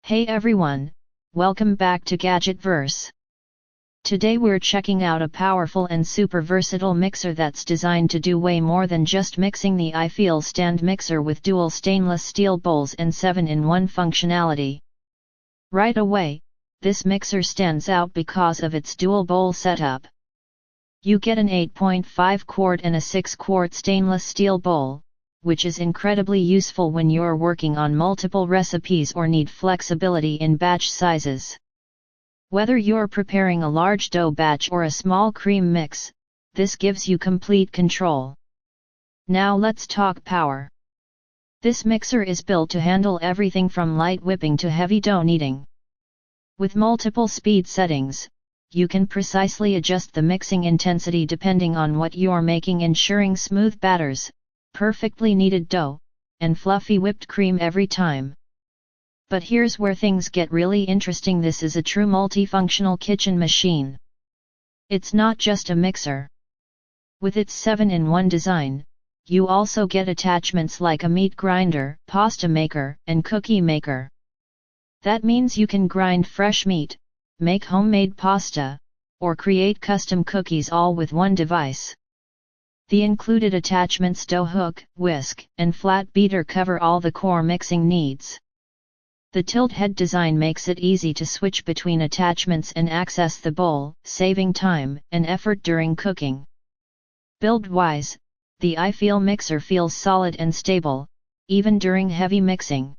Hey everyone, welcome back to GadgetVerse. Today we're checking out a powerful and super versatile mixer that's designed to do way more than just mixing. The Aifeel stand mixer with dual stainless steel bowls and 7-in-1 functionality. Right away, this mixer stands out because of its dual bowl setup. You get an 8.5 quart and a 6 quart stainless steel bowl, which is incredibly useful when you're working on multiple recipes or need flexibility in batch sizes. Whether you're preparing a large dough batch or a small cream mix, this gives you complete control. Now let's talk power. This mixer is built to handle everything from light whipping to heavy dough kneading. With multiple speed settings, you can precisely adjust the mixing intensity depending on what you're making, ensuring smooth batters, perfectly kneaded dough, and fluffy whipped cream every time. But here's where things get really interesting. This is a true multifunctional kitchen machine. It's not just a mixer. With its 7-in-1 design, you also get attachments like a meat grinder, pasta maker, and cookie maker. That means you can grind fresh meat, make homemade pasta, or create custom cookies all with one device. The included attachments dough hook, whisk, and flat beater cover all the core mixing needs. The tilt head design makes it easy to switch between attachments and access the bowl, saving time and effort during cooking. Build-wise, the Aifeel mixer feels solid and stable, even during heavy mixing.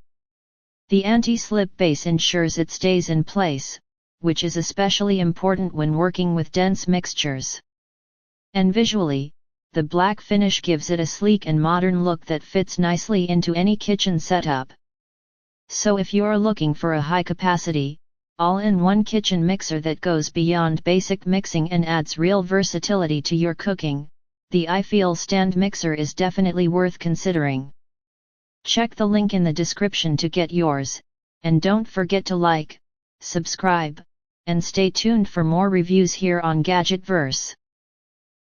The anti-slip base ensures it stays in place, which is especially important when working with dense mixtures. And visually, the black finish gives it a sleek and modern look that fits nicely into any kitchen setup. So if you're looking for a high-capacity, all-in-one kitchen mixer that goes beyond basic mixing and adds real versatility to your cooking, the Aifeel stand mixer is definitely worth considering. Check the link in the description to get yours, and don't forget to like, subscribe, and stay tuned for more reviews here on GadgetVerse.